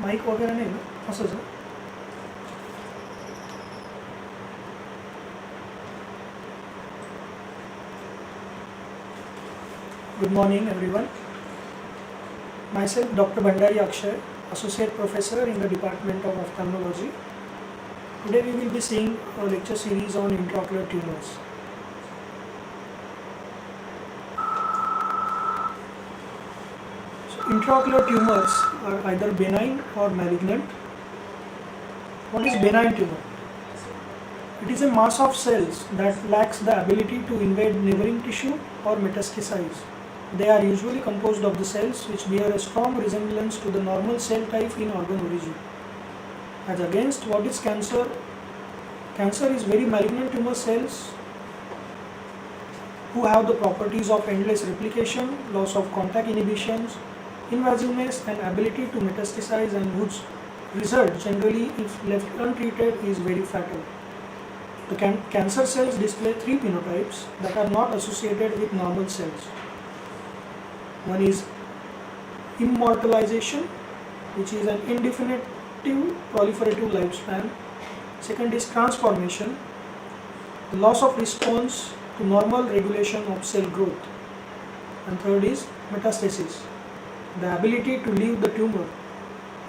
Mike वगैरे नाही ना, असंच आहे. Good morning everyone. Myself Dr. Bhandari Akshay, Associate Professor in the Department of Ophthalmology. Today we will be seeing a lecture series on intraocular tumors. So, intraocular tumors are either benign or malignant. What is benign tumor? It is a mass of cells that lacks the ability to invade neighboring tissue or metastasize. They are usually composed of the cells which bear a strong resemblance to the normal cell type in organ origin. As against what is cancer? Cancer is very malignant tumor cells who have the properties of endless replication, loss of contact inhibitions, invasiveness and ability to metastasize, and whose result generally if left untreated is very fatal. The cancer cells display three phenotypes that are not associated with normal cells. One is immortalization, which is an indefinite proliferative lifespan. Second is transformation, the loss of response to normal regulation of cell growth. And third is metastasis, the ability to leave the tumor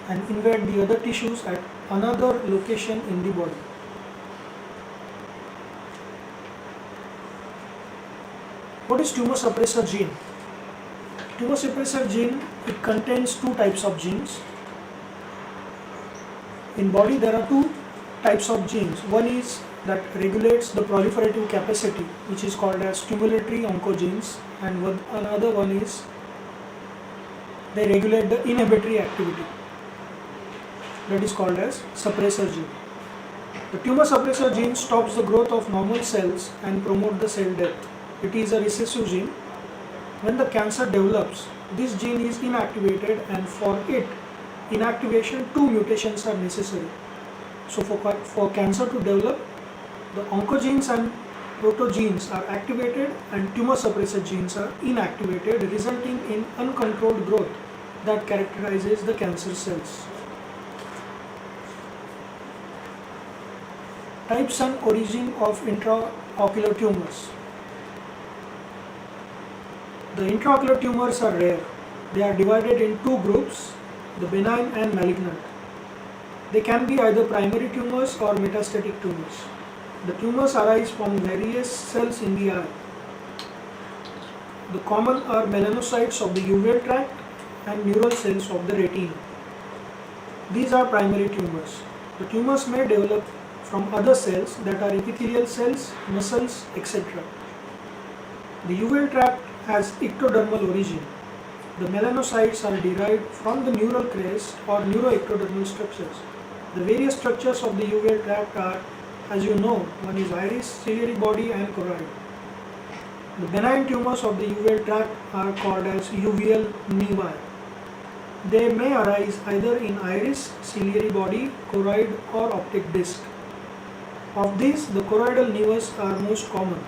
and invade the other tissues at another location in the body. What is tumor suppressor gene? Tumor suppressor gene, it contains two types of genes. In body there are two types of genes. One is that regulates the proliferative capacity, which is called as stimulatory oncogenes, and another one is they regulate the inhibitory activity, that is called as suppressor gene. The tumor suppressor gene stops the growth of normal cells and promotes the cell death. It is a recessive gene. When the cancer develops, this gene is inactivated, and for it inactivation, two mutations are necessary. So for cancer to develop, the oncogenes and protogenes are activated and tumor suppressor genes are inactivated, resulting in uncontrolled growth that characterizes the cancer cells. Types and origin of intraocular tumors. The intraocular tumors are rare. They are divided in two groups, the benign and malignant. They can be either primary tumors or metastatic tumors. The tumors arise from various cells in the eye. The common are melanocytes of the uveal tract and neural cells of the retina. These are primary tumors. The tumors may develop from other cells that are epithelial cells, muscles, etc. The uveal tract has ectodermal origin. The melanocytes are derived from the neural crest or neuroectodermal structures. The various structures of the uveal tract are, as you know, one is iris, ciliary body and choroid. The benign tumors of the uveal tract are called as uveal nevi. They may arise either in iris, ciliary body, choroid or optic disc. Of these, the choroidal nevus are most common.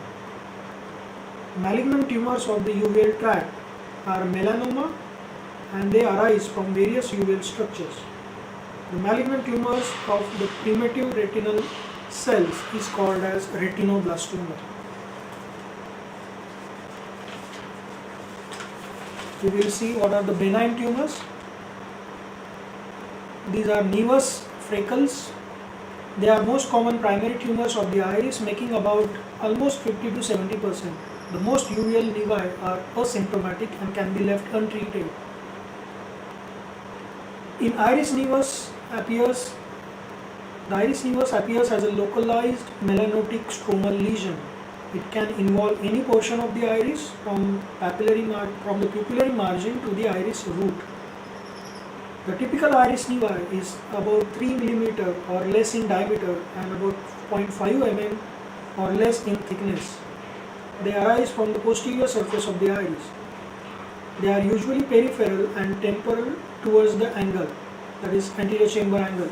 Malignant tumors of the uveal tract are melanoma, and they arise from various uveal structures. The malignant tumors of the primitive retinal cells is called as retinoblastoma. We will see what are the benign tumors. These are nevus freckles. They are most common primary tumors of the iris, making about almost 50 to 70%. The most uveal nevi are asymptomatic and can be left untreated. In iris nevus appears as a localized melanotic stromal lesion. It can involve any portion of the iris from the pupillary margin to the iris root. The typical iris nevi is about 3 mm or less in diameter and about 0.5 mm or less in thickness. They arise from the posterior surface of the iris. They are usually peripheral and temporal towards the angle, that is anterior chamber angle.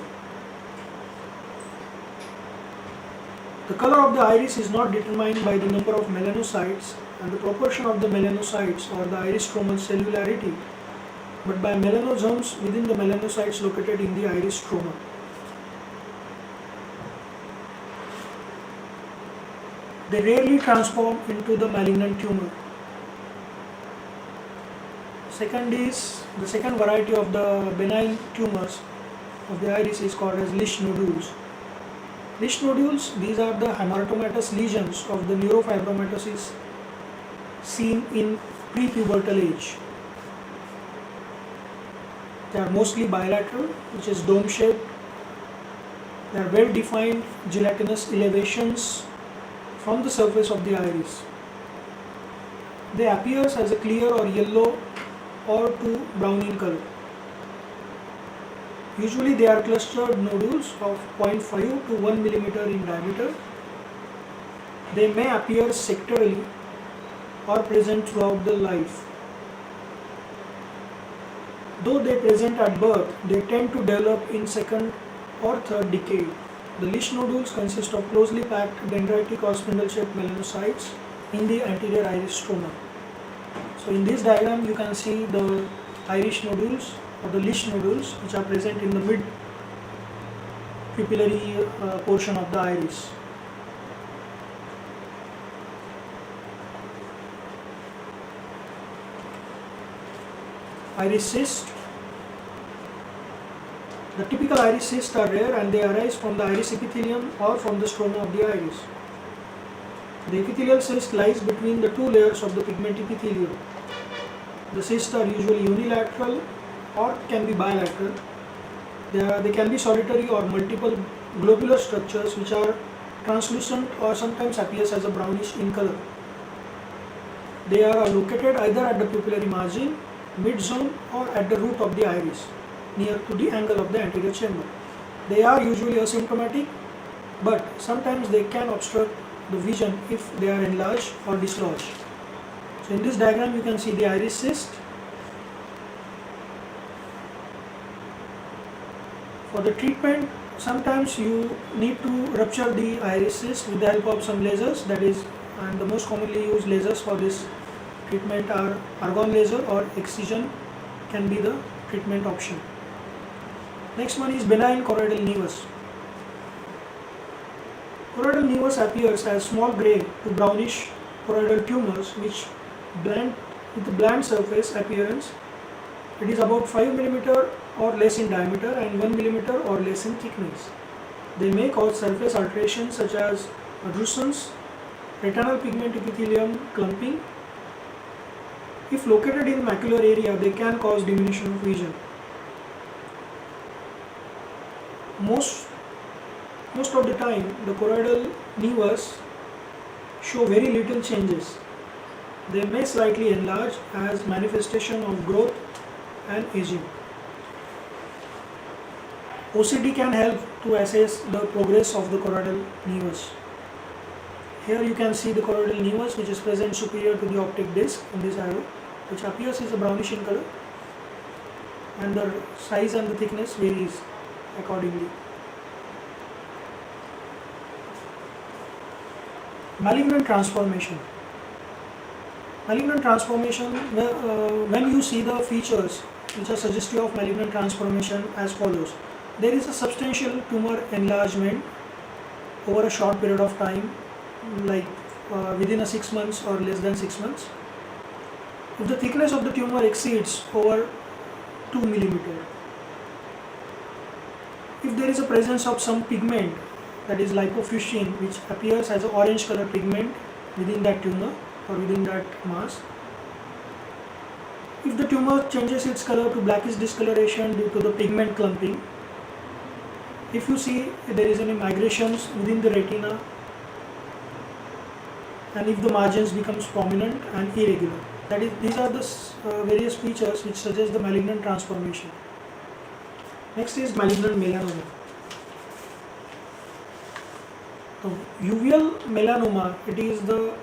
The color of the iris is not determined by the number of melanocytes, and the proportion of the melanocytes or the iris stromal cellularity but by melanosomes within the melanocytes located in the iris stroma. They rarely transform into the malignant tumor. The second variety of the benign tumors of the iris is called as Lisch nodules. Lisch nodules, these are the hamartomatous lesions of the neurofibromatosis seen in prepubertal age. They are mostly bilateral, which is dome shaped. They are well defined gelatinous elevations from the surface of the iris. They appear as a clear or yellow or to brown in color. Usually they are clustered nodules of 0.5 to 1 millimeter in diameter. They may appear sectorally or present throughout the life. Though they present at birth, they tend to develop in second or third decade. The Lisch nodules consist of closely packed dendritic or spindle-shaped melanocytes in the anterior iris stroma. So in this diagram you can see the iris nodules or the Lisch nodules which are present in the mid pupillary portion of the iris. Iris cyst. The typical iris cysts are rare and they arise from the iris epithelium or from the stroma of the iris. The epithelial cyst lies between the two layers of the pigment epithelium. The cysts are usually unilateral or can be bilateral. They can be solitary or multiple globular structures which are translucent or sometimes appears as a brownish in color. They are located either at the pupillary margin, mid-zone or at the root of the iris, near to the angle of the anterior chamber. They are usually asymptomatic, but sometimes they can obstruct the vision if they are enlarged or dislodged. So in this diagram you can see the iris cyst. For the treatment, sometimes you need to rupture the iris cyst with the help of some lasers, and the most commonly used lasers for this treatment are argon laser or excision can be the treatment option. Next one is benign choroidal nevus. Choroidal nevus appears as small grey to brownish choroidal tumors with a bland surface appearance. It is about 5 mm or less in diameter and 1 mm or less in thickness. They may cause surface alterations such as adrusans, retinal pigment epithelium clumping. If located in macular area, they can cause diminution of vision. Most of the time, the choroidal nevus show very little changes. They may slightly enlarge as manifestation of growth and aging. OCT can help to assess the progress of the choroidal nevus. Here you can see the choroidal nevus which is present superior to the optic disc in this arrow, which appears as a brownish in color, and the size and the thickness varies accordingly. Malignant transformation. Malignant transformation, when you see the features which are suggestive of malignant transformation as follows. There is a substantial tumor enlargement over a short period of time, like within 6 months or less than 6 months. If the thickness of the tumor exceeds over 2 mm, if there is a presence of some pigment, that is lipofuscin, which appears as an orange color pigment within that tumor or within that mass. If the tumor changes its color to blackish discoloration due to the pigment clumping, if you see there is any migrations within the retina, and if the margins becomes prominent and irregular, these are the various features which suggest the malignant transformation. Next is malignant melanoma. So, uveal melanoma, it is the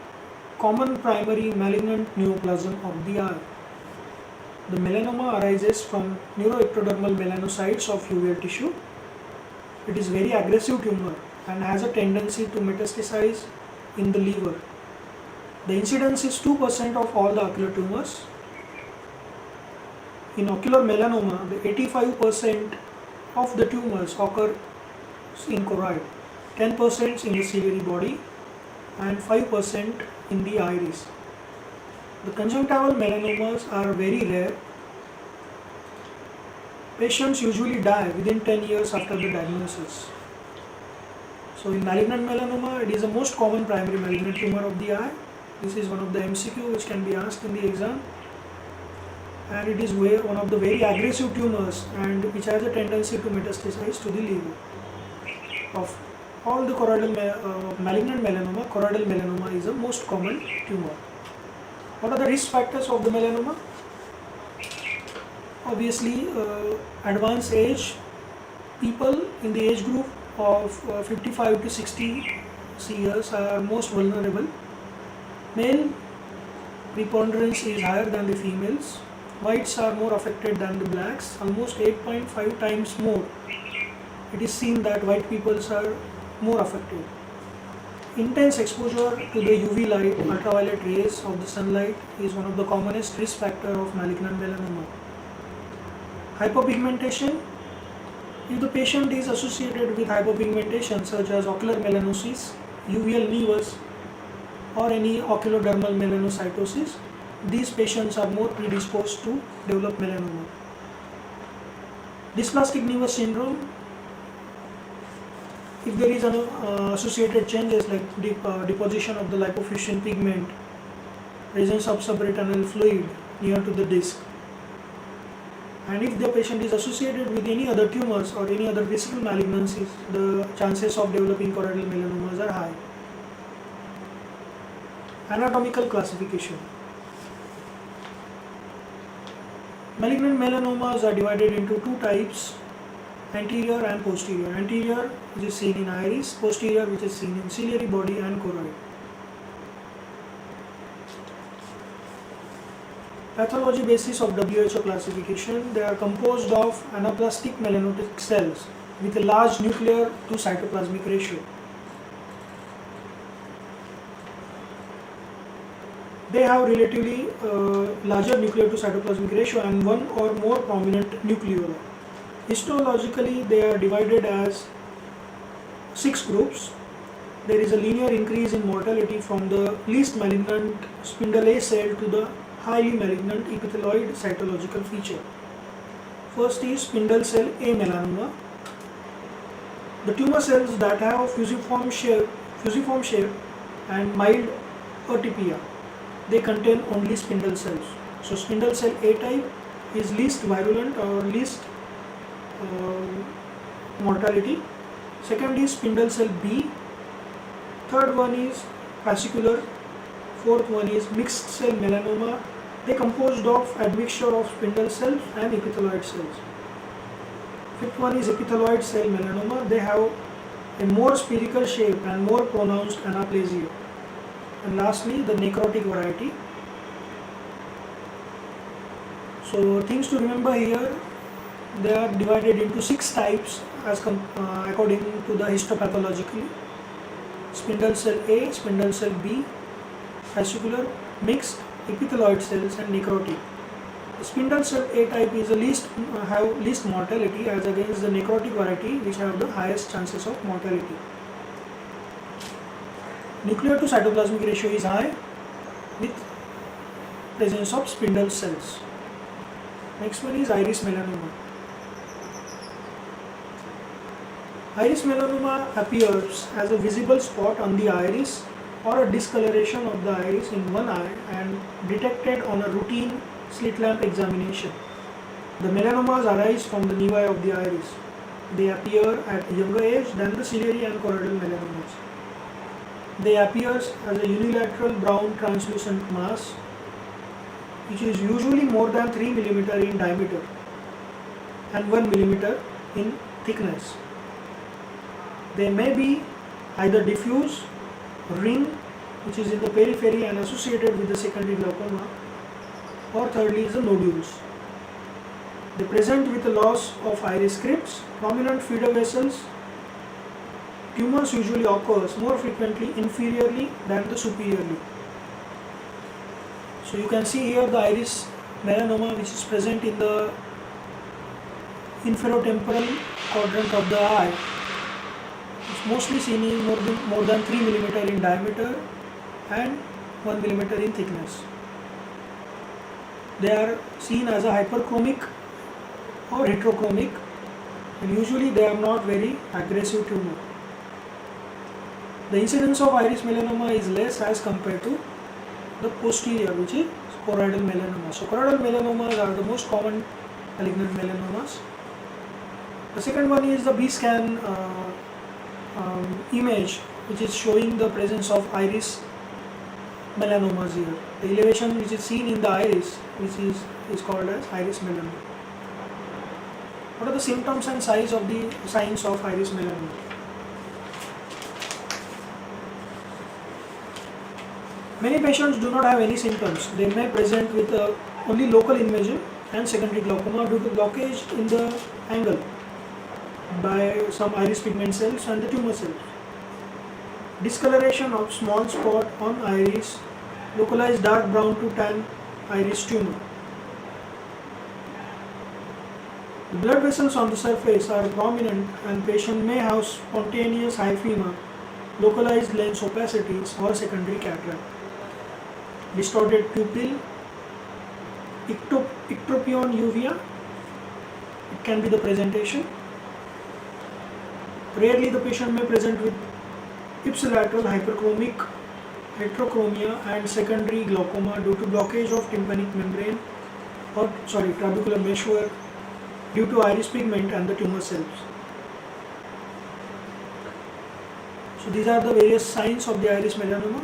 common primary malignant neoplasm of the eye. The melanoma arises from neuroectodermal melanocytes of uveal tissue. It is very aggressive tumor and has a tendency to metastasize in the liver. The incidence is 2% of all the ocular tumors. In ocular melanoma, the 85% of the tumors occur in choroid, 10% in the ciliary body, and 5% in the iris. The conjunctival melanomas are very rare. Patients usually die within 10 years after the diagnosis. So in malignant melanoma, it is the most common primary malignant tumor of the eye. This is one of the MCQ which can be asked in the exam. And it is one of the very aggressive tumors and which has a tendency to metastasize to the liver. Of all the choroidal malignant melanoma, choroidal melanoma is the most common tumor. What are the risk factors of the melanoma? Obviously, advanced age, people in the age group of 55 to 60 years are most vulnerable. Male preponderance is higher than the females. Whites are more affected than the blacks, almost 8.5 times more. It is seen that white people are more affected. Intense exposure to the UV light, ultraviolet rays of the sunlight is one of the commonest risk factor of malignant melanoma. Hypopigmentation. If the patient is associated with hypopigmentation such as ocular melanosis, uveal nevus, or any oculodermal melanocytosis, these patients are more predisposed to develop melanoma. Dysplastic nevus syndrome. If there is an associated changes like deposition of the lipofuscin pigment, presence of subretinal fluid near to the disc, and if the patient is associated with any other tumors or any other vesical malignancies, the chances of developing choroidal melanomas are high. Anatomical classification. Malignant melanomas are divided into two types, anterior and posterior. Anterior, which is seen in iris, posterior, which is seen in ciliary body and choroid. Pathology basis of WHO classification. They are composed of anaplastic melanotic cells with a large nuclear to cytoplasmic ratio. They have relatively larger nuclear to cytoplasmic ratio and one or more prominent nucleoli. Histologically, they are divided as 6 groups. There is a linear increase in mortality from the least malignant spindle A cell to the highly malignant epithelioid cytological feature. First is spindle cell A melanoma. The tumor cells that have fusiform shape and mild atypia, they contain only spindle cells. So spindle cell A type is least virulent or least mortality. Second is spindle cell B. Third one is fascicular. Fourth one is mixed cell melanoma. They composed of admixture of spindle cells and epithelioid cells. Fifth one is epithelioid cell melanoma. They have a more spherical shape and more pronounced anaplasia. And lastly, the necrotic variety. So things to remember here, they are divided into 6 types as according to the histopathologically. Spindle cell A, spindle cell B, fascicular, mixed, epithelioid cells and necrotic. The spindle cell A type is the have least mortality as against the necrotic variety which have the highest chances of mortality. Nuclear to cytoplasmic ratio is high with presence of spindle cells. Next one is iris melanoma. Iris melanoma appears as a visible spot on the iris or a discoloration of the iris in one eye and detected on a routine slit lamp examination. The melanomas arise from the nevi of the iris. They appear at a younger age than the ciliary and choroidal melanomas. They appear as a unilateral brown translucent mass which is usually more than 3 mm in diameter and 1 mm in thickness. They may be either diffuse, ring, which is in the periphery and associated with the secondary glaucoma, or thirdly is the nodules. They present with a loss of iris crypts, prominent feeder vessels. Tumors usually occurs more frequently inferiorly than the superiorly. So you can see here the iris melanoma, which is present in the inferotemporal quadrant of the eye. It's mostly seen in more than 3 mm in diameter and 1 mm in thickness. They are seen as a hyperchromic or heterochromic, and usually they are not very aggressive tumor. The incidence of iris melanoma is less as compared to the posterior, which is choroidal melanoma. So choroidal melanomas are the most common malignant melanomas. The second one is the B-scan image, which is showing the presence of iris melanomas here. The elevation which is seen in the iris, which is called as iris melanoma. What are the symptoms and signs of iris melanoma? Many patients do not have any symptoms. They may present with only local invasion and secondary glaucoma due to blockage in the angle by some iris pigment cells and the tumor cells. Discoloration of small spot on iris, localized dark brown to tan iris tumor. The blood vessels on the surface are prominent and patient may have spontaneous hyphema, localized lens opacities or secondary cataract. Distorted pupil, ectropion uvea, it can be the presentation. Rarely the patient may present with ipsilateral hyperchromic heterochromia and secondary glaucoma due to blockage of tympanic membrane or trabecular meshwork due to iris pigment and the tumor cells. So these are the various signs of the iris melanoma.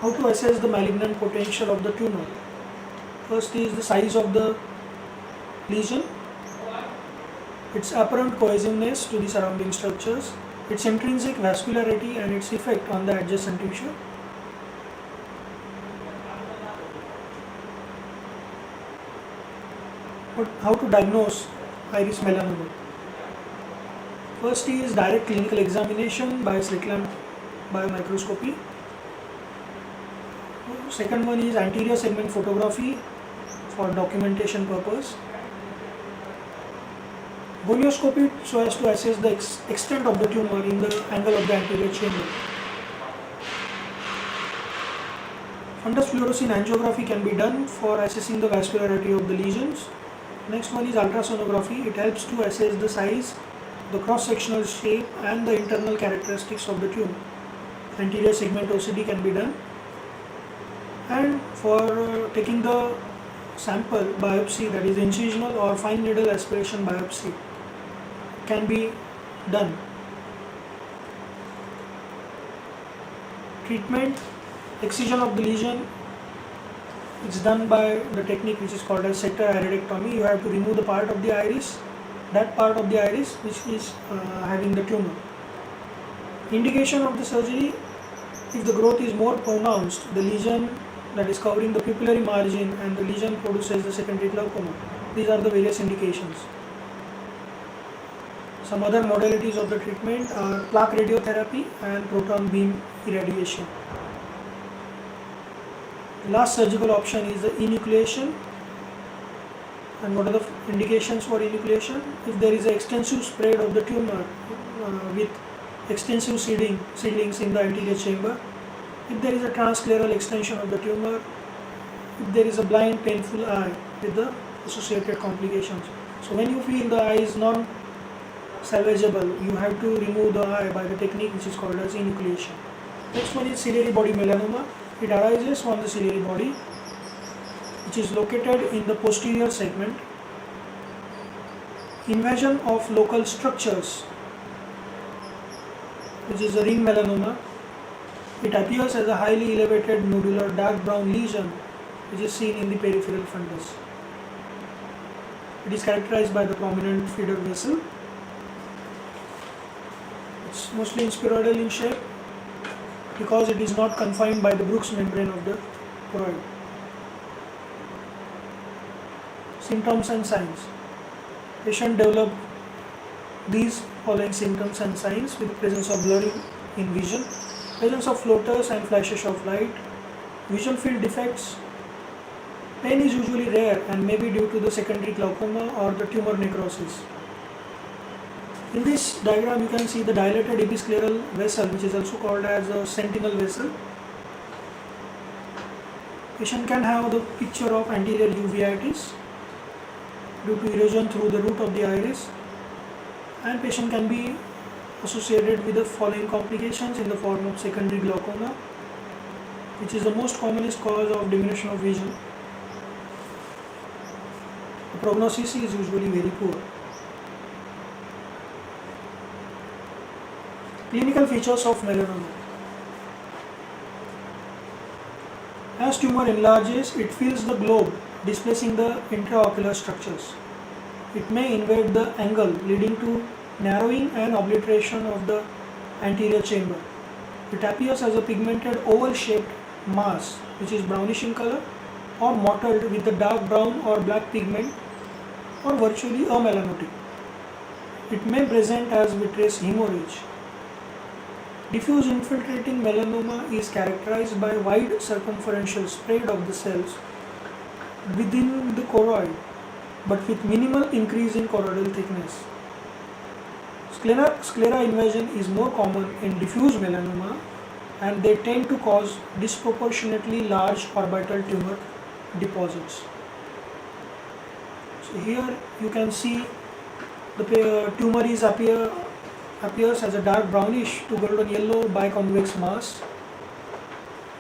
How to assess the malignant potential of the tumor? First is the size of the lesion, its apparent cohesiveness to the surrounding structures, its intrinsic vascularity and its effect on the adjacent tissue. How to diagnose iris melanoma? First is direct clinical examination by slit lamp biomicroscopy. Second one is anterior segment photography for documentation purpose. Gonioscopy so as to assess the extent of the tumor in the angle of the anterior chamber. Fundus fluorescein angiography can be done for assessing the vascularity of the lesions. Next one is ultrasonography. It helps to assess the size, the cross-sectional shape and the internal characteristics of the tumor. Anterior segment OCT can be done. And for taking the sample biopsy, that is incisional or fine needle aspiration biopsy, can be done. Treatment, excision of the lesion, it's done by the technique which is called as sector iridectomy. You have to remove the part of the iris, that part of the iris which is having the tumor. Indication of the surgery, if the growth is more pronounced, the lesion that is covering the pupillary margin and the lesion produces the secondary glaucoma. These are the various indications. Some other modalities of the treatment are plaque radiotherapy and proton beam irradiation. The last surgical option is the enucleation. And what are the indications for enucleation? If there is an extensive spread of the tumor with extensive seedlings in the anterior chamber, if there is a transscleral extension of the tumor, if there is a blind painful eye with the associated complications. So when you feel the eye is non-salvageable, you have to remove the eye by the technique which is called as enucleation. Next one is ciliary body melanoma. It arises on the ciliary body, which is located in the posterior segment. Invasion of local structures, which is a ring melanoma. It appears as a highly elevated nodular dark brown lesion which is seen in the peripheral fundus. It is characterized by the prominent feeder vessel. It's mostly spheroidal in shape because it is not confined by the Bruch's membrane of the choroid. Symptoms and signs. Patient develop these following symptoms and signs with presence of blurring in vision, presence of floaters and flashes of light, visual field defects. Pain is usually rare and may be due to the secondary glaucoma or the tumor necrosis. In this diagram you can see the dilated episcleral vessel, which is also called as a sentinel vessel. Patient can have the picture of anterior uveitis due to erosion through the root of the iris, and patient can be associated with the following complications in the form of secondary glaucoma, which is the most commonest cause of diminution of vision. The prognosis is usually very poor. Clinical features of melanoma. As tumor enlarges, it fills the globe, displacing the intraocular structures. It may invade the angle, leading to narrowing and obliteration of the anterior chamber. It appears as a pigmented oval-shaped mass, which is brownish in color or mottled with a dark brown or black pigment, or virtually amelanotic. It may present as vitreous hemorrhage. Diffuse infiltrating melanoma is characterized by wide circumferential spread of the cells within the choroid, but with minimal increase in choroidal thickness. Sclera invasion is more common in diffuse melanoma, and they tend to cause disproportionately large orbital tumor deposits. So here you can see the tumor appears as a dark brownish to golden yellow biconvex mass.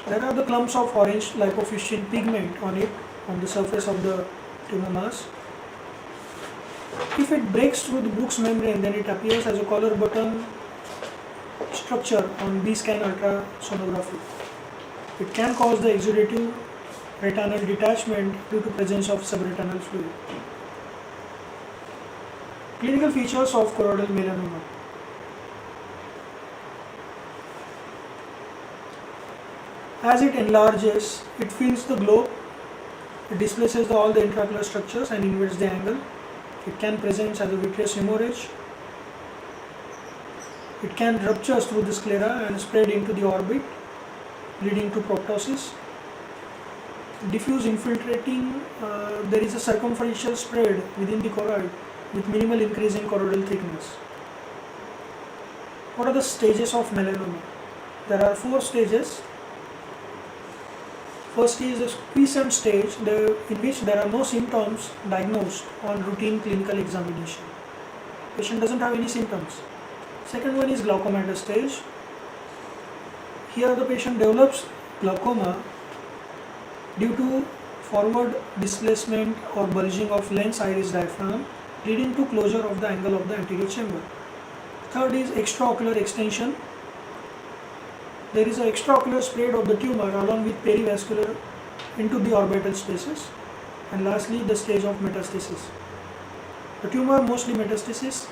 There are the clumps of orange lipofuscin pigment on it, on the surface of the tumor mass. If it breaks through the Bruch's membrane, then it appears as a collar button structure on B-scan ultrasonography. It can cause the exudative retinal detachment due to presence of subretinal fluid. Clinical features of choroidal melanoma. As it enlarges, it fills the globe, it displaces all the intraocular structures and invades the angle. It can present as a vitreous hemorrhage. It can rupture through the sclera and spread into the orbit, leading to proptosis. Diffuse infiltrating, there is a circumferential spread within the choroid with minimal increase in choroidal thickness. What are the stages of melanoma? There are 4 stages. First is a quiescent stage in which there are no symptoms diagnosed on routine clinical examination. Patient doesn't have any symptoms. Second one is glaucoma stage. Here the patient develops glaucoma due to forward displacement or bulging of lens iris diaphragm, leading to closure of the angle of the anterior chamber. Third is extraocular extension. There is an extraocular spread of the tumor along with perivascular into the orbital spaces. And lastly, the stage of metastasis. The tumor mostly metastasized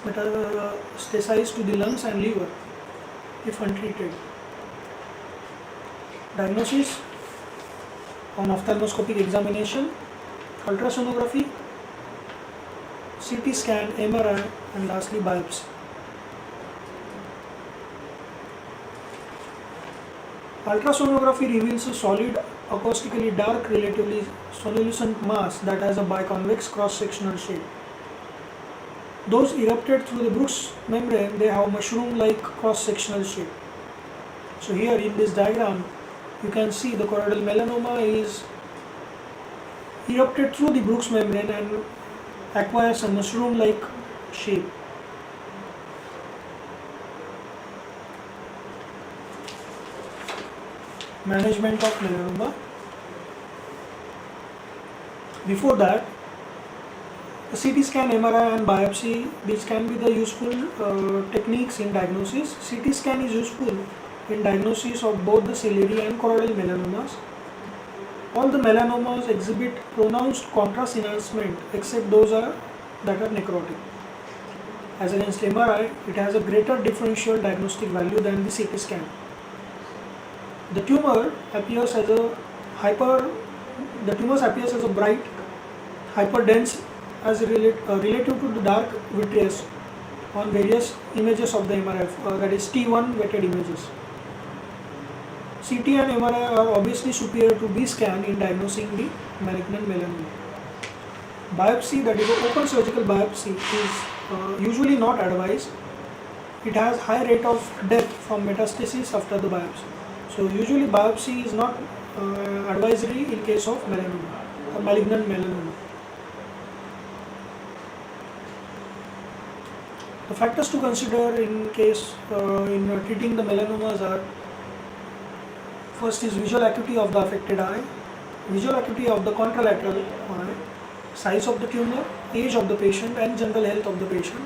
to the lungs and liver if untreated. Diagnosis on ophthalmoscopic examination, ultrasonography, CT scan, MRI, and lastly biopsy. Ultrasonography reveals a solid, acoustically dark, relatively sonolucent mass that has a biconvex cross-sectional shape. Those erupted through the Bruch's membrane, they have mushroom-like cross-sectional shape. So here in this diagram, you can see the choroidal melanoma is erupted through the Bruch's membrane and acquires a mushroom-like shape. Management of melanoma. Before that, the CT scan, MRI and biopsy, these can be the useful techniques in diagnosis. CT scan is useful in diagnosis of both the ciliary and choroidal melanomas. All the melanomas exhibit pronounced contrast enhancement except those that are necrotic. As against MRI, it has a greater differential diagnostic value than the CT scan. The tumor appears as a bright, hyperdense as relative to the dark vitreous on various images of the MRI, that is T1 weighted images. CT and MRI are obviously superior to B scan in diagnosing the malignant melanoma. Biopsy, that is open surgical biopsy, is usually not advised. It has high rate of death from metastasis after the biopsy. So usually biopsy is not advisory in case of melanoma or malignant melanoma. The factors to consider in case in treating the melanomas are: first is visual acuity of the affected eye, visual acuity of the contralateral eye, size of the tumor, age of the patient and general health of the patient,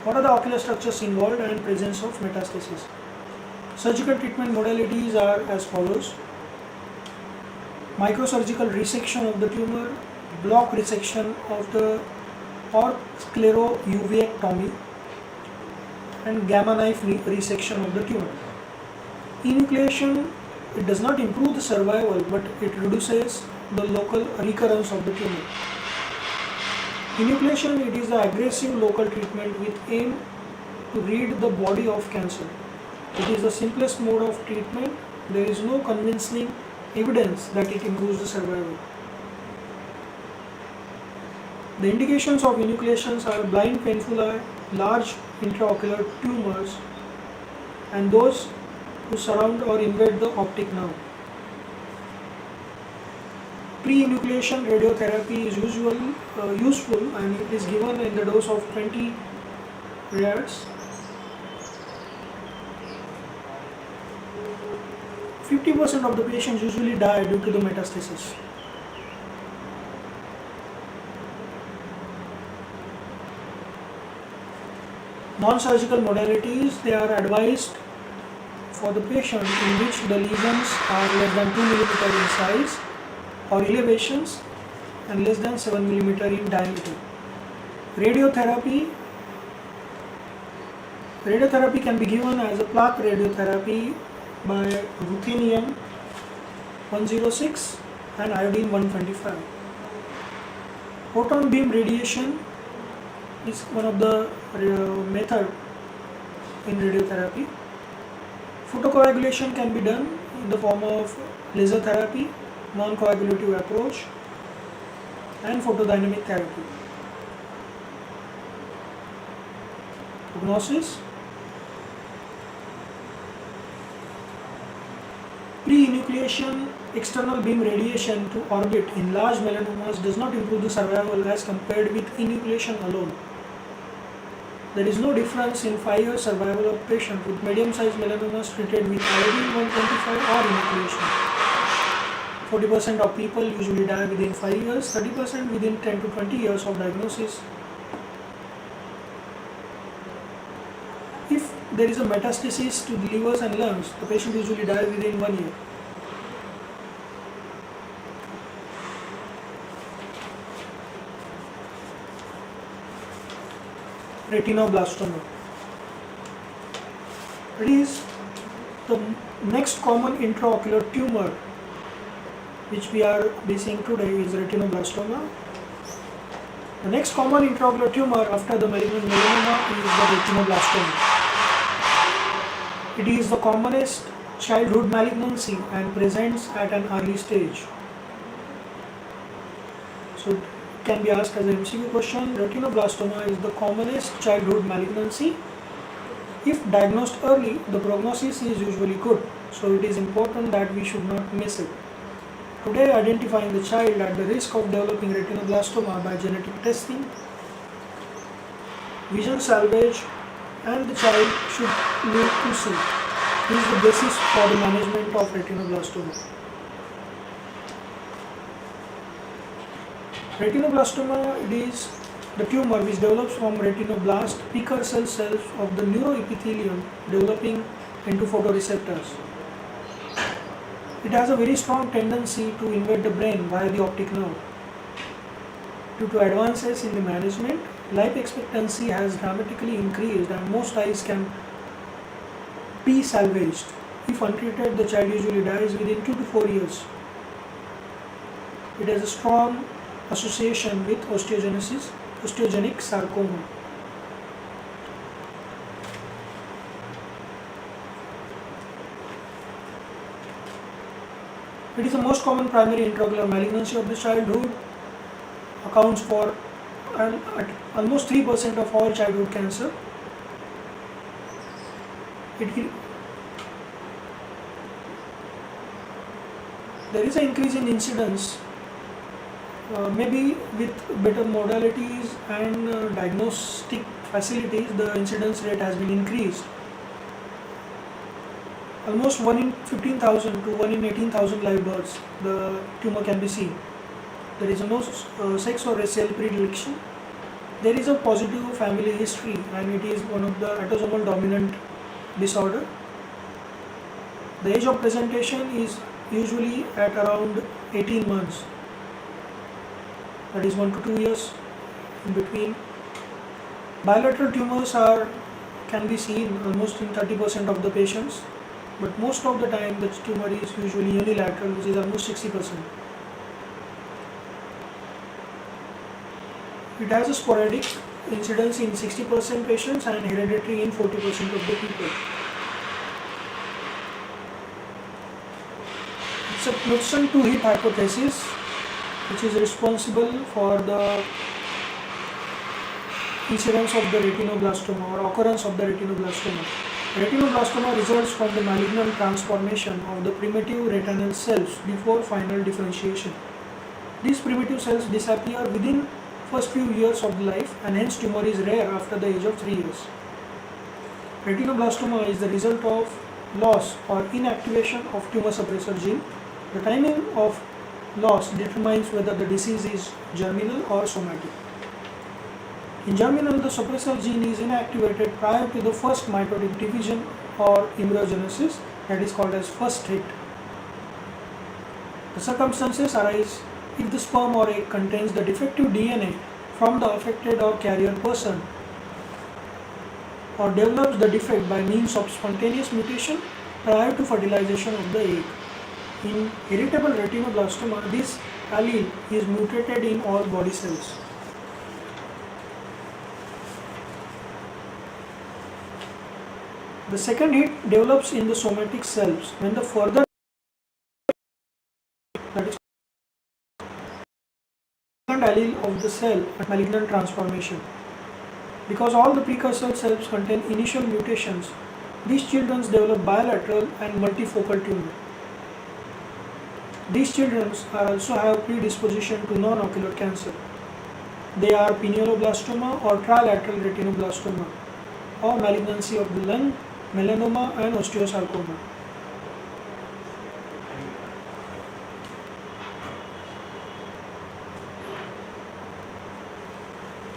what are the ocular structures involved and presence of metastasis. Surgical treatment modalities are as follows: microsurgical resection of the tumor, block resection of the or sclerouvectomy, and gamma knife resection of the tumor. Enucleation, it does not improve the survival, but it reduces the local recurrence of the tumor. Enucleation, it is the aggressive local treatment with aim to rid the body of cancer. It is the simplest mode of treatment. There is no convincing evidence that it improves the survival. The indications of enucleations are blind painful eye, large intraocular tumors, and those who surround or invade the optic nerve. Pre-enucleation radiotherapy is usually useful, and it is given in the dose of 20 rads. 50% of the patients usually die due to the metastasis. Non-surgical modalities, they are advised for the patient in which the lesions are less than 2 mm in size or elevations and less than 7 mm in diameter. Radiotherapy can be given as a plaque radiotherapy by ruthenium 106 and iodine 125. Proton beam radiation is one of the method in radiotherapy. Photocoagulation can be done in the form of laser therapy, non-coagulative approach, and photodynamic therapy. Prognosis. Pre-enucleation external beam radiation to orbit in large melanomas does not improve the survival as compared with enucleation alone. There is no difference in 5-year survival of patients with medium-sized melanomas treated with iodine 125 or enucleation. 40% of people usually die within 5 years, 30% within 10 to 20 years of diagnosis. If there is a metastasis to the livers and lungs, the patient usually dies within 1 year. Retinoblastoma. It is the next common intraocular tumor which we are basing today is retinoblastoma. The next common intraocular tumor after the malignant melanoma is the retinoblastoma. It is the commonest childhood malignancy and presents at an early stage. So it can be asked as an MCQ question. Retinoblastoma is the commonest childhood malignancy. If diagnosed early, the prognosis is usually good. So it is important that we should not miss it. Today, identifying the child at the risk of developing retinoblastoma by genetic testing, vision salvage, and the child should live to see is the basis for the management of retinoblastoma. Retinoblastoma, it is the tumor which develops from retinoblast precursor cells of the neuroepithelium developing into photoreceptors. It has a very strong tendency to invade the brain via the optic nerve. Due to advances in the management, life expectancy has dramatically increased and most eyes can be salvaged. If untreated, the child usually dies within 2 to 4 years. It has a strong association with osteogenesis, osteogenic sarcoma. It is the most common primary intraocular malignancy of the childhood, accounts for at almost 3% of all childhood cancer. There is an increase in incidence, maybe with better modalities and diagnostic facilities, the incidence rate has been increased. Almost 1 in 15,000 to 1 in 18,000 live births, the tumor can be seen. There is no sex or racial predilection. There is a positive family history, and it is one of the autosomal dominant disorder. The age of presentation is usually at around 18 months. That is 1 to 2 years in between. Bilateral tumors can be seen almost in 30% of the patients, but most of the time the tumor is usually unilateral, which is almost 60%. It has a sporadic incidence in 60% patients and hereditary in 40% of the people. It's a Knudsen two-hit hypothesis which is responsible for the incidence of the retinoblastoma or occurrence of the retinoblastoma. Retinoblastoma results from the malignant transformation of the primitive retinal cells before final differentiation. These primitive cells disappear within first few years of life, and hence tumor is rare after the age of 3 years. Retinoblastoma is the result of loss or inactivation of tumor suppressor gene. The timing of loss determines whether the disease is germinal or somatic. In germinal, the suppressor gene is inactivated prior to the first mitotic division or embryogenesis, that is called as first hit. The circumstances arise if the sperm or egg contains the defective DNA from the affected or carrier person, or develops the defect by means of spontaneous mutation prior to fertilization of the egg. In heritable retinoblastoma, this allele is mutated in all body cells. The second hit develops in the somatic cells when the further, that is second allele of the cell at malignant transformation. Because all the precursor cells contain initial mutations, these children develop bilateral and multifocal tumor. These children also have predisposition to non-ocular cancer. They are pinealoblastoma or trilateral retinoblastoma, or malignancy of the lung, melanoma and osteosarcoma.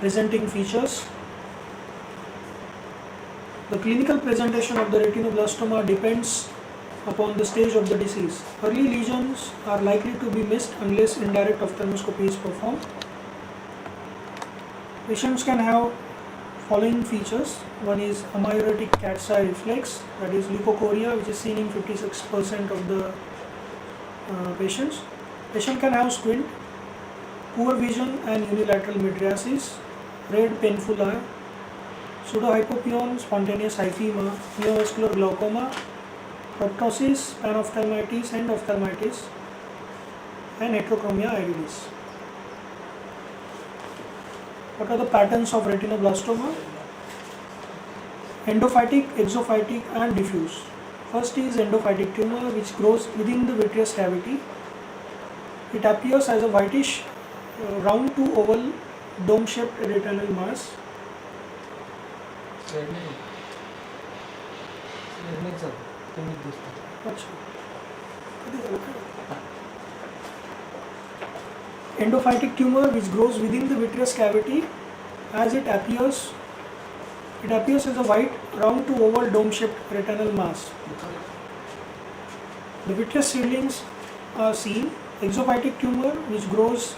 Presenting features. The clinical presentation of the retinoblastoma depends upon the stage of the disease. Early lesions are likely to be missed unless indirect ophthalmoscopy is performed. Patients can have following features. One is amyotrophic cat's eye reflex, that is leukocoria, which is seen in 56% of the patients. Patient can have squint, poor vision and unilateral mydriasis, red painful eye, pseudohypopyon, spontaneous hyphema, neovascular glaucoma, proptosis, panophthalmitis, endophthalmitis, and heterochromia iridis. What are the patterns of retinoblastoma? Endophytic, exophytic and diffuse. First is endophytic tumor, which grows within the vitreous cavity. It appears as a whitish, round to oval, dome-shaped retinal mass. Endophytic tumor which grows within the vitreous cavity. As it appears as a white, round to oval, dome-shaped retinal mass. The vitreous seedlings are seen. Exophytic tumor which grows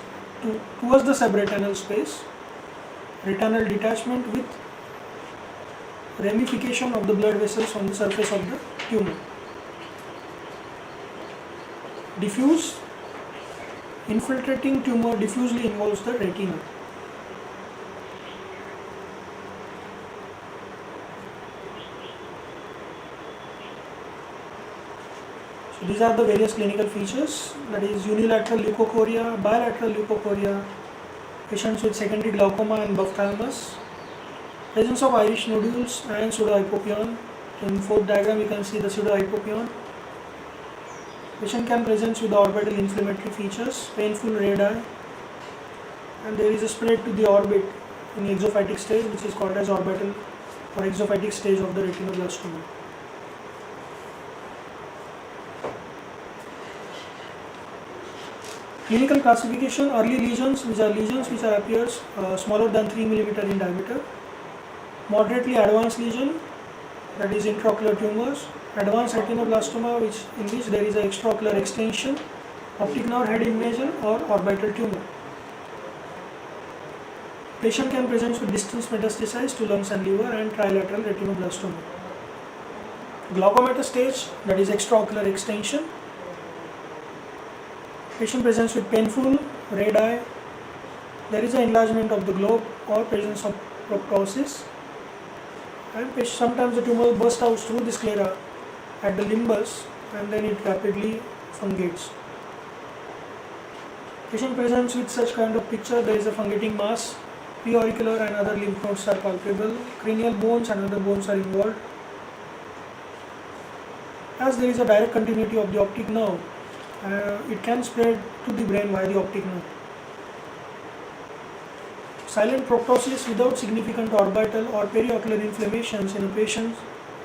towards the subretinal space. Retinal detachment with ramification of the blood vessels on the surface of the tumor. Diffuse. Infiltrating tumor diffusely involves the retina. So So these are the various clinical features, that is unilateral leukocoria, bilateral leukocoria, patients with secondary glaucoma and ophthalmos, presence of iris nodules and pseudohypopion. In fourth diagram you can see the pseudohypopion. Patient can present with the orbital inflammatory features, painful red eye, and there is a spread to the orbit in the exophytic stage, which is called as orbital or exophytic stage of the retinoblastoma. Clinical classification: early lesions, which are lesions which are appears smaller than 3 mm in diameter. Moderately advanced lesion, that is intraocular tumors. Advanced retinoblastoma, in which there is an extraocular extension, optic nerve head invasion or orbital tumor. Patient can present with distance metastasized to lungs and liver and trilateral retinoblastoma. Glaucoma stage, that is extraocular extension. Patient presents with painful red eye. There is an enlargement of the globe or presence of proptosis. And sometimes the tumor bursts out through the sclera at the limbus and then it rapidly fungates. Patient presents with such kind of picture. There is a fungating mass. Preauricular and other lymph nodes are palpable. Cranial bones and other bones are involved. As there is a direct continuity of the optic nerve, it can spread to the brain via the optic nerve. Silent proptosis without significant orbital or periocular inflammations in a patient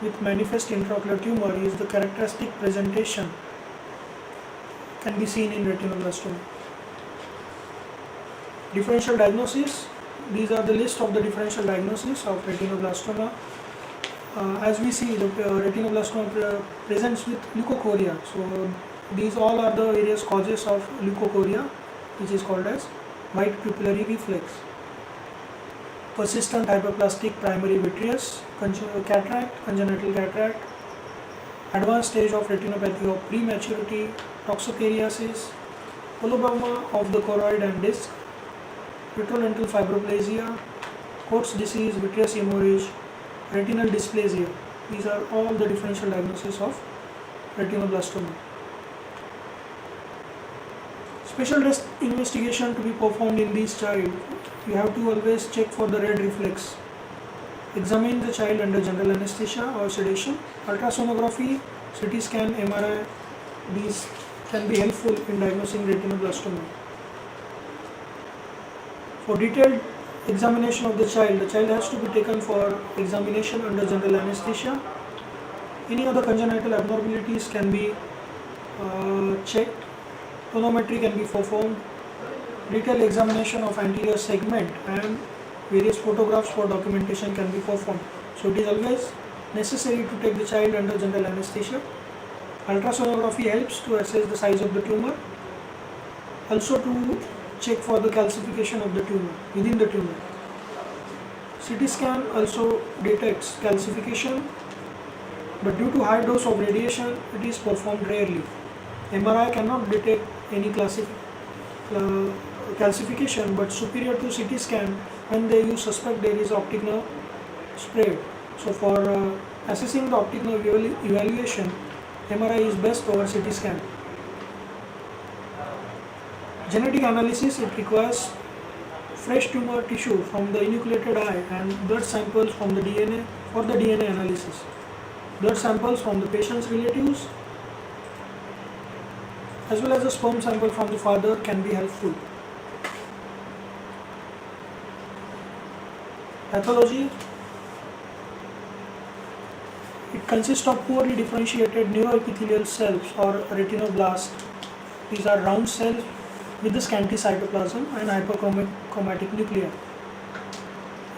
with manifest intraocular tumor is the characteristic presentation can be seen in retinoblastoma. Differential diagnosis. These are the list of the differential diagnosis of retinoblastoma. As we see, the retinoblastoma presents with leukocoria. So these all are the various causes of leukocoria, which is called as white pupillary reflex. Persistent hyperplastic primary vitreous, cataract, congenital cataract, advanced stage of retinopathy of prematurity, toxoperiasis, coloboma of the choroid and disc, retrolental fibroplasia, Coats disease, vitreous hemorrhage, retinal dysplasia. These are all the differential diagnoses of retinoblastoma. Special test investigation to be performed in this child. You have to always check for the red reflex. Examine the child under general anesthesia or sedation. Ultrasonography, CT scan, MRI, these can be helpful in diagnosing retinoblastoma. For detailed examination of the child has to be taken for examination under general anesthesia. Any other congenital abnormalities can be checked. Tonometry can be performed. Detailed examination of anterior segment and various photographs for documentation can be performed. So it is always necessary to take the child under general anesthesia. Ultrasonography helps to assess the size of the tumor, also to check for the calcification of the tumor within the tumor. CT scan also detects calcification, but due to high dose of radiation, it is performed rarely. MRI cannot detect any calcification, but superior to CT scan when they use suspect there is optic nerve spread. So for assessing the optic nerve evaluation, MRI is best over CT scan. Genetic analysis, it requires fresh tumor tissue from the enucleated eye and blood samples from the DNA for the DNA analysis. Blood samples from the patient's relatives as well as a sperm sample from the father can be helpful. Pathology, it consists of poorly differentiated neuroepithelial cells or retinoblasts. These are round cells with the scanty cytoplasm and hyperchromatic nuclei.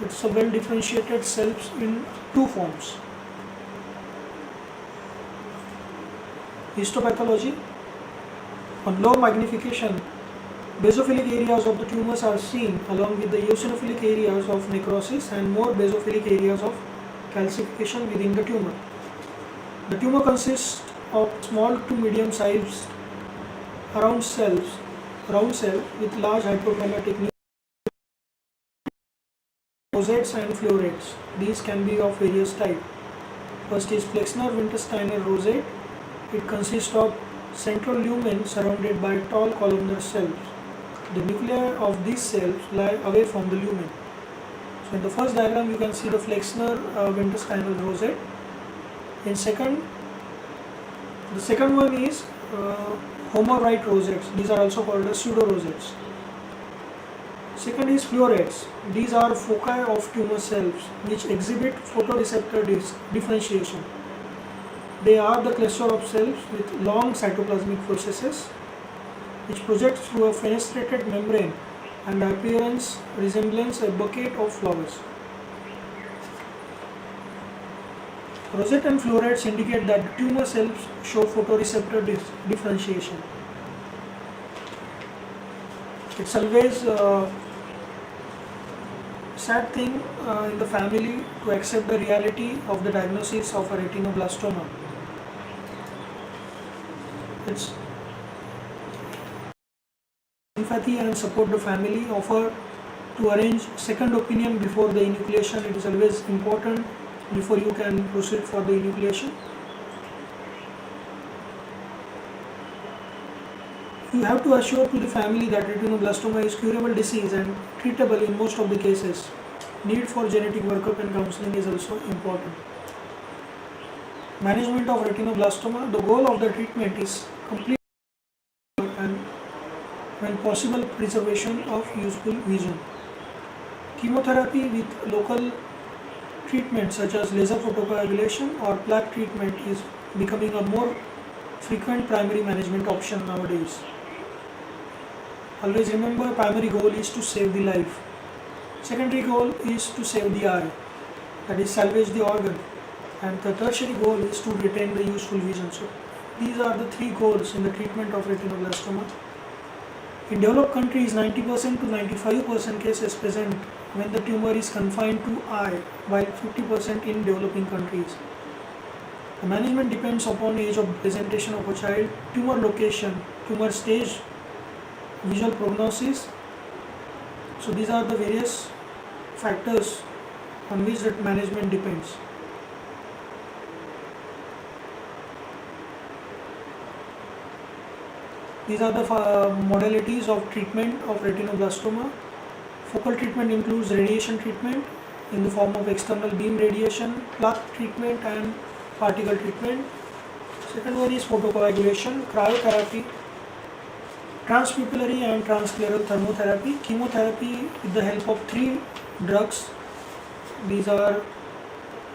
It's a well differentiated cells in two forms. Histopathology, on low magnification, basophilic areas of the tumors are seen along with the eosinophilic areas of necrosis and more basophilic areas of calcification within the tumor. The tumor consists of small to medium sized round cell with large hyperchromatic rosettes and florets. These can be of various types. First is flexner intestinal rosette. It consists of central lumen surrounded by tall columnar cells. The nuclei of these cells lie away from the lumen. So in the first diagram you can see the flexner intestinal rosette. In the second one is Homer-Wright rosettes. These are also called as pseudo-rosettes. Second is florets. These are foci of tumor cells which exhibit photoreceptor differentiation. They are the cluster of cells with long cytoplasmic processes which projects through a fenestrated membrane and the appearance resembles a bouquet of flowers. Rosette and florets indicate that the tumor cells show photoreceptor differentiation. It's always a sad thing in the family to accept the reality of the diagnosis of a retinoblastoma. It's empathy and support the family, offer to arrange second opinion before the enucleation. It is always important before you can proceed for the enucleation. You have to assure to the family that retinoblastoma is curable disease and treatable in most of the cases. Need for genetic workup and counseling is also important. Management of retinoblastoma. The goal of the treatment is complete and when possible preservation of useful vision. Chemotherapy with local treatment such as laser photocoagulation or plaque treatment is becoming a more frequent primary management option nowadays. Always remember, primary goal is to save the life. Secondary goal is to save the eye, that is salvage the organ. And the tertiary goal is to retain the useful vision. So these are the three goals in the treatment of retinoblastoma. In developed countries, 90% to 95% cases present when the tumor is confined to eye, while 50% in developing countries. The management depends upon age of presentation of a child, tumor location, tumor stage, visual prognosis. So these are the various factors on which that management depends. These are the modalities of treatment of retinoblastoma. Focal treatment includes radiation treatment in the form of external beam radiation, plaque treatment and particle treatment. Second one is photocoagulation, cryotherapy, transpupillary and transscleral thermotherapy, chemotherapy with the help of three drugs. These are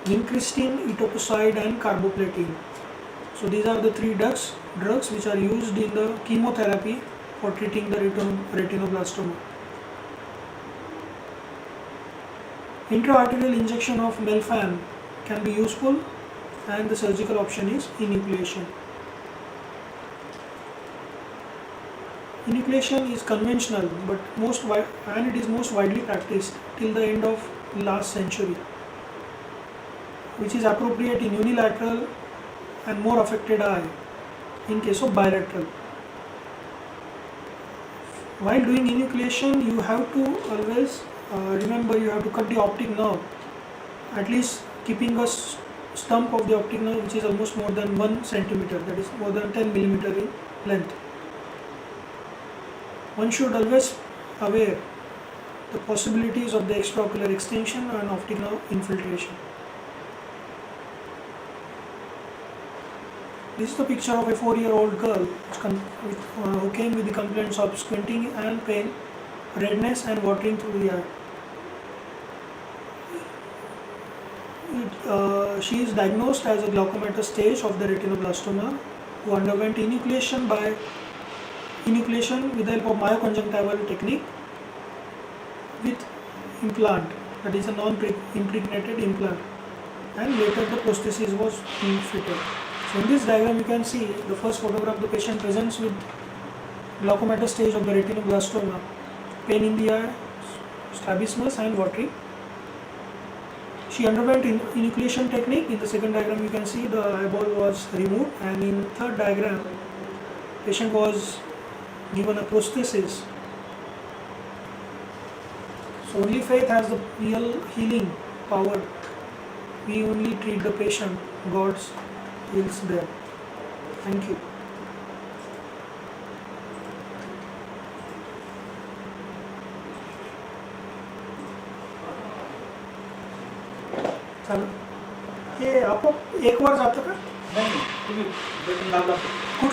vincristine, etoposide and carboplatin. So these are the three drugs which are used in the chemotherapy for treating the retinoblastoma. Intraarterial injection of melphalan can be useful and the surgical option is enucleation. Enucleation is conventional but it is most widely practiced till the end of last century, which is appropriate in unilateral and more affected eye in case of bilateral. While doing enucleation, you have to always remember you have to cut the optic nerve, at least keeping a stump of the optic nerve which is almost more than 1 centimeter, that is more than 10 millimeter in length. One should always aware the possibilities of the extraocular extension and optic nerve infiltration. This is the picture of a 4-year-old girl who came with the complaints of squinting and pain, redness and watering through the eye. She is diagnosed as a glaucomatous stage of the retinoblastoma, who underwent enucleation with the help of myoconjunctival technique with implant, that is a non-impregnated implant, and later the prosthesis was fitted. So in this diagram you can see the first photograph, the patient presents with glaucomatous stage of the retinoblastoma, pain in the eye, strabismus and watering. She underwent enucleation technique. In the second diagram you can see the eyeball was removed, and in third diagram patient was given a prosthesis. So only faith has the real healing power. We only treat the patient, God's wills there. Thank you. चालेल. हे आपोआप एक वर जातं का? नाही तुम्ही button दाबला कुठलं?